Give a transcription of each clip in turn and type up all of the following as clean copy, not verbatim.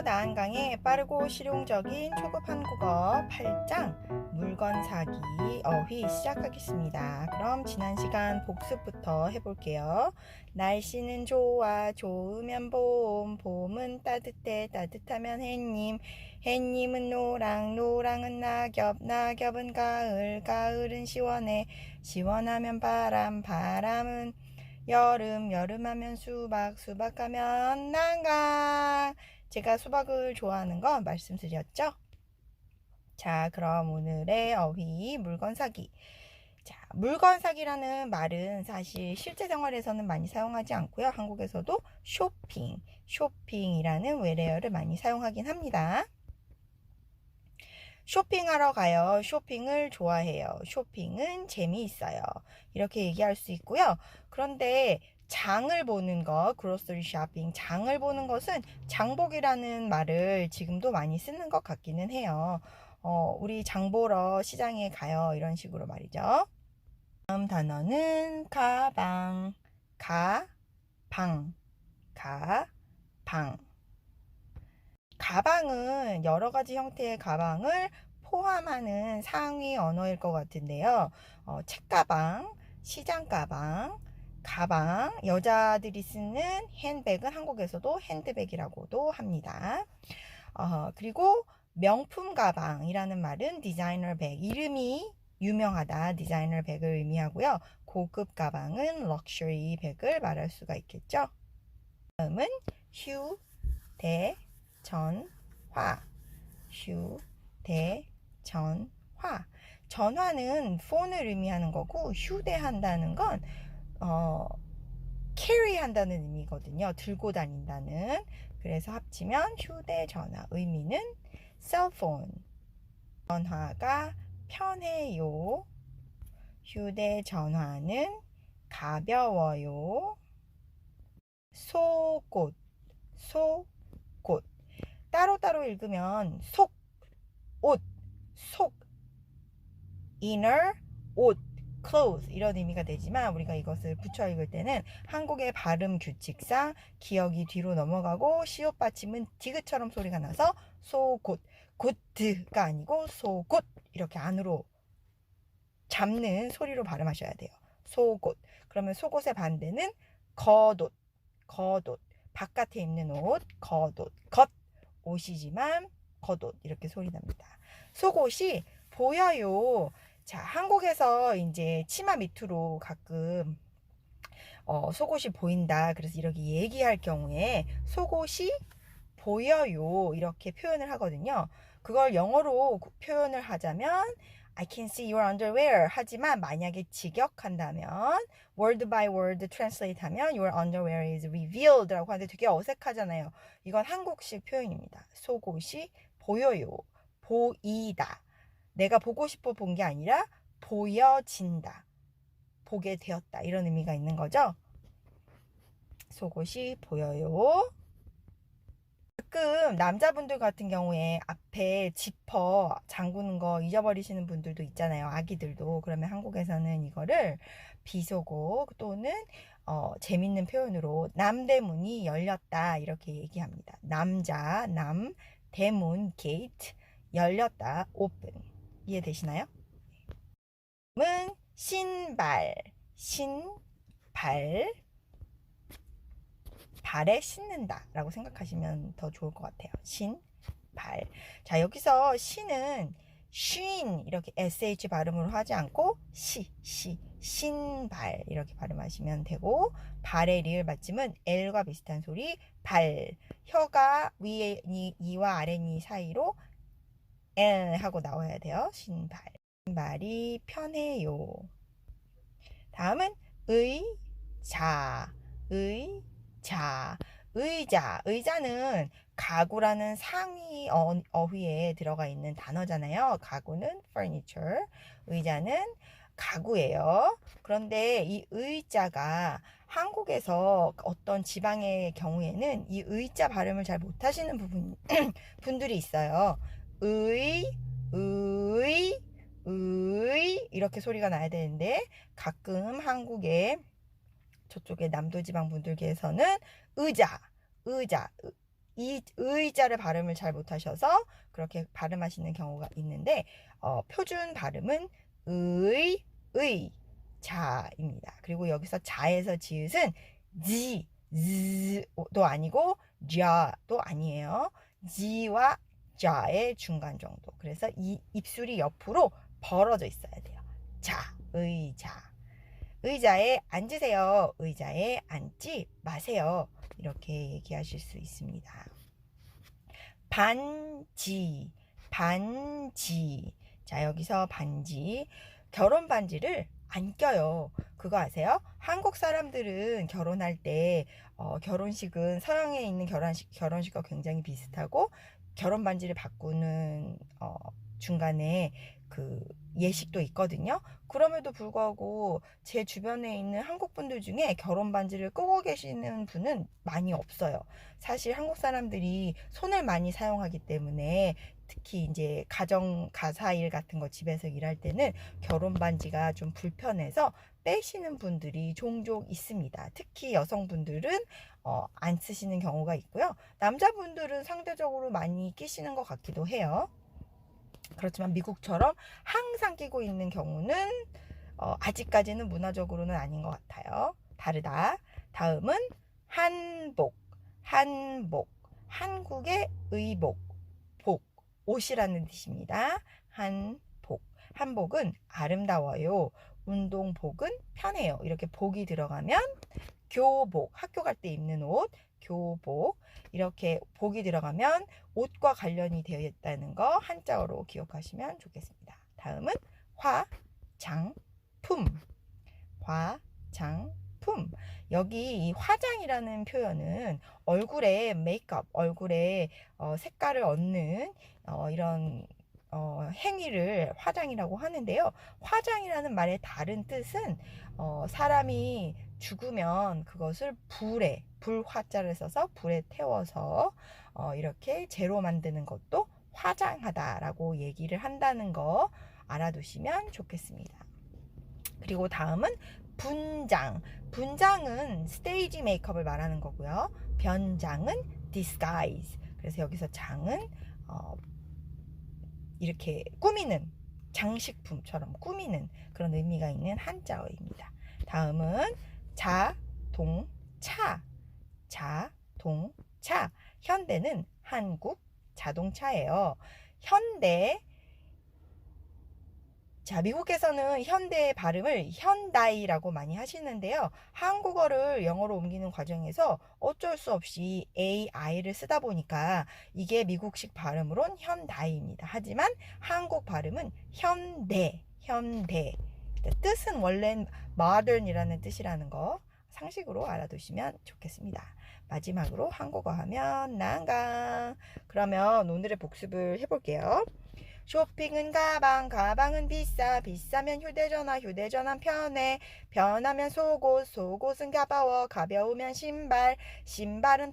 나한강의 빠르고 실용적인 초급 한국어 8장 물건 사기 어휘 시작하겠습니다. 그럼 지난 시간 복습부터 해볼게요. 날씨는 좋아, 좋으면 봄, 봄은 따뜻해, 따뜻하면 햇님, 햇님은 노랑, 노랑은 낙엽, 낙엽은 가을, 가을은 시원해, 시원하면 바람, 바람은 여름, 여름하면 수박, 수박하면 난강. 제가 수박을 좋아하는 건 말씀드렸죠? 자, 그럼 오늘의 어휘 물건 사기. 자, 물건 사기라는 말은 사실 실제 생활에서는 많이 사용하지 않고요. 한국에서도 쇼핑이라는 외래어를 많이 사용하긴 합니다. 쇼핑하러 가요. 쇼핑을 좋아해요. 쇼핑은 재미있어요. 이렇게 얘기할 수 있고요. 그런데 장을 보는 것, grocery shopping, 장을 보는 것은 장복이라는 말을 지금도 많이 쓰는 것 같기는 해요. 우리 장 보러 시장에 가요. 이런 식으로 말이죠. 다음 단어는 가방, 가방. 가방은 여러 가지 형태의 가방을 포함하는 상위 언어일 것 같은데요. 책가방, 시장가방, 가방, 여자들이 쓰는 핸백은 한국에서도 핸드백이라고도 합니다. 그리고 명품 가방이라는 말은 디자이너 백, 이름이 유명하다, 디자이너 백을 의미하고요. 고급 가방은 럭셔리 백을 말할 수가 있겠죠. 다음은 휴대전화. 전화는 폰을 의미하는 거고, 휴대한다는 건 carry 한다는 의미거든요. 들고 다닌다는. 그래서 합치면 휴대전화, 의미는 셀폰. 전화가 편해요. 휴대전화는 가벼워요. 속옷. 따로따로 읽으면 옷, inner, 옷, clothes 이런 의미가 되지만 우리가 이것을 붙여 읽을 때는 한국의 발음 규칙상 기억이 뒤로 넘어가고 시옷 받침은 디귿처럼 소리가 나서 속옷, 굿드가 아니고 속옷 이렇게 안으로 잡는 소리로 발음하셔야 돼요. 속옷. 그러면 속옷의 반대는 겉옷. 바깥에 입는 옷, 겉옷. 옷이지만 겉옷 이렇게 소리 납니다. 속옷이 보여요. 자, 한국에서 이제 치마 밑으로 가끔 속옷이 보인다. 그래서 이렇게 얘기할 경우에 속옷이 보여요. 이렇게 표현을 하거든요. 그걸 영어로 표현을 하자면 I can see your underwear. 하지만 만약에 직역한다면 word by word translate 하면 your underwear is revealed 라고 하는데 되게 어색하잖아요. 이건 한국식 표현입니다. 속옷이 보여요. 보이다. 내가 보고 싶어 본 게 아니라 보여진다. 보게 되었다. 이런 의미가 있는 거죠. 속옷이 보여요. 가끔 남자분들 같은 경우에 앞에 지퍼 잠그는 거 잊어버리시는 분들도 있잖아요. 아기들도. 그러면 한국에서는 이거를 비속어 또는 재밌는 표현으로 남대문이 열렸다 이렇게 얘기합니다. 남, 대문, gate, 열렸다, open. 이해되시나요? 은 신발, 발에 신는다 라고 생각하시면 더 좋을 것 같아요. 신발. 자, 여기서 신은 쉰 이렇게 sh 발음으로 하지 않고 신발 이렇게 발음하시면 되고, 발의 리을 받침은 l과 비슷한 소리 발, 혀가 위에 이와 아래 니 사이로 n 하고 나와야 돼요. 신발이 편해요. 다음은 의자는 가구라는 상위 어휘에 들어가 있는 단어잖아요. 가구는 furniture, 의자는 가구예요. 그런데 이 의자가 한국에서 어떤 지방의 경우에는 이 의자 발음을 잘 못하시는 분들이 있어요. 이렇게 소리가 나야 되는데 가끔 한국에 저쪽에 남도지방 분들께서는 의자 이 의자를 발음을 잘 못하셔서 그렇게 발음하시는 경우가 있는데 표준 발음은 자입니다. 그리고 여기서 자에서 지읒은 즈도 아니고 자도 아니에요. 지와 자의 중간 정도. 그래서 이 입술이 옆으로 벌어져 있어야 돼요. 자, 의자. 의자에 앉으세요. 의자에 앉지 마세요. 이렇게 얘기하실 수 있습니다. 반지, 반지. 자, 여기서 반지. 결혼 반지를 안 껴요. 그거 아세요? 한국 사람들은 결혼할 때 결혼식은 서양에 있는 결혼식과 굉장히 비슷하고 결혼 반지를 바꾸는 중간에 그 예식도 있거든요. 그럼에도 불구하고 제 주변에 있는 한국 분들 중에 결혼 반지를 끄고 계시는 분은 많이 없어요. 사실 한국 사람들이 손을 많이 사용하기 때문에 특히 이제 가사일 같은 거 집에서 일할 때는 결혼 반지가 좀 불편해서 빼시는 분들이 종종 있습니다. 특히 여성분들은 안 쓰시는 경우가 있고요. 남자분들은 상대적으로 많이 끼시는 것 같기도 해요. 그렇지만 미국처럼 항상 끼고 있는 경우는 아직까지는 문화적으로는 아닌 것 같아요. 다르다. 다음은 한복. 한복. 한국의 의복. 복. 옷이라는 뜻입니다. 한복. 한복은 아름다워요. 운동복은 편해요. 이렇게 복이 들어가면 교복. 학교 갈 때 입는 옷. 교복. 이렇게 복이 들어가면 옷과 관련이 되어 있다는 거 한자어로 기억하시면 좋겠습니다. 다음은 화장품. 화장품. 여기 이 화장이라는 표현은 얼굴에 메이크업, 얼굴에 색깔을 얻는 이런 행위를 화장이라고 하는데요. 화장이라는 말의 다른 뜻은 사람이 죽으면 그것을 불화자를 써서 불에 태워서 이렇게 재로 만드는 것도 화장하다라고 얘기를 한다는 거 알아두시면 좋겠습니다. 그리고 다음은 분장. 분장은 스테이지 메이크업을 말하는 거고요. 변장은 disguise. 그래서 여기서 장은 이렇게 꾸미는, 장식품처럼 꾸미는 그런 의미가 있는 한자어입니다. 다음은 자동차. 자동차. 현대는 한국 자동차예요. 현대. 자, 미국에서는 현대의 발음을 현다이라고 많이 하시는데요. 한국어를 영어로 옮기는 과정에서 어쩔 수 없이 AI를 쓰다 보니까 이게 미국식 발음으론 현다이입니다. 하지만 한국 발음은 현대. 뜻은 원래는 modern이라는 뜻이라는 거 상식으로 알아두시면 좋겠습니다. 마지막으로 한국어 하면 난강. 그러면 오늘의 복습을 해볼게요. 쇼핑은 가방은 비싸면 휴대전화 편해, 편하면 속옷은 가벼우면 신발은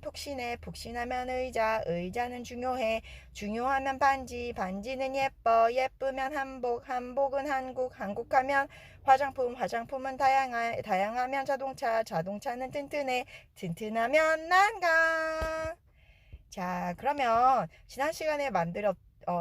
푹신하면 의자는 중요하면 반지는 예쁘면 한복은 한국하면 화장품은 다양하면 자동차는 튼튼하면 난강. 자, 그러면 지난 시간에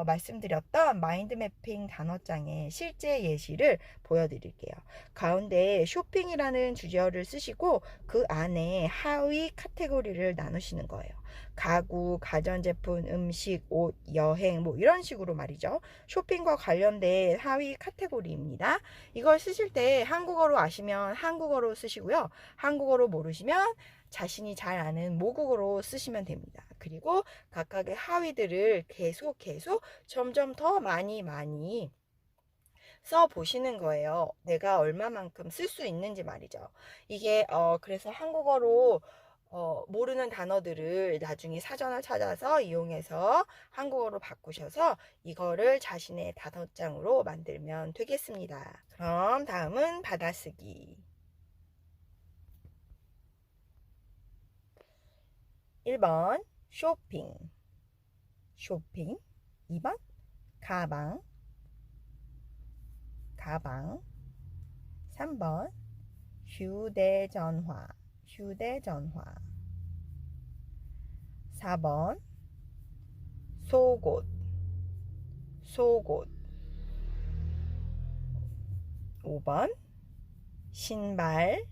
말씀드렸던 마인드맵핑 단어장의 실제 예시를 보여드릴게요. 가운데 쇼핑이라는 주제어를 쓰시고 그 안에 하위 카테고리를 나누시는 거예요. 가구, 가전제품, 음식, 옷, 여행 뭐 이런 식으로 말이죠. 쇼핑과 관련된 하위 카테고리입니다. 이걸 쓰실 때 한국어로 아시면 한국어로 쓰시고요. 한국어로 모르시면 자신이 잘 아는 모국어로 쓰시면 됩니다. 그리고 각각의 하위들을 계속 점점 더 많이 써 보시는 거예요. 내가 얼마만큼 쓸 수 있는지 말이죠. 이게 그래서 한국어로 모르는 단어들을 나중에 사전을 찾아서 이용해서 한국어로 바꾸셔서 이거를 자신의 단어장으로 만들면 되겠습니다. 그럼 다음은 받아쓰기. 1번 쇼핑. 2번 가방. 3번 휴대전화. 4번 속옷, 속옷. 5번 신발,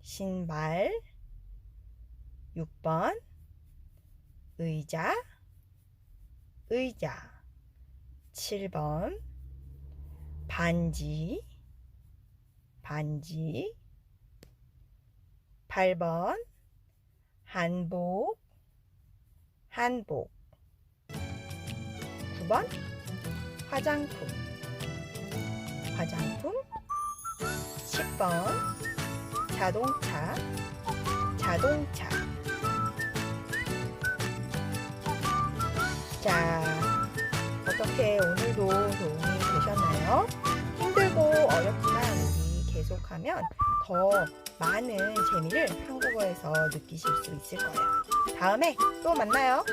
신발. 6번 의자, 의자. 7번 반지, 반지. 8번 한복, 한복. 9번 화장품, 화장품. 10번 자동차, 자동차. 자, 어떻게 오늘도 도움이 되셨나요? 힘들고 어렵지만 우리 계속하면 더 많은 재미를 한국어에서 느끼실 수 있을 거예요. 다음에 또 만나요.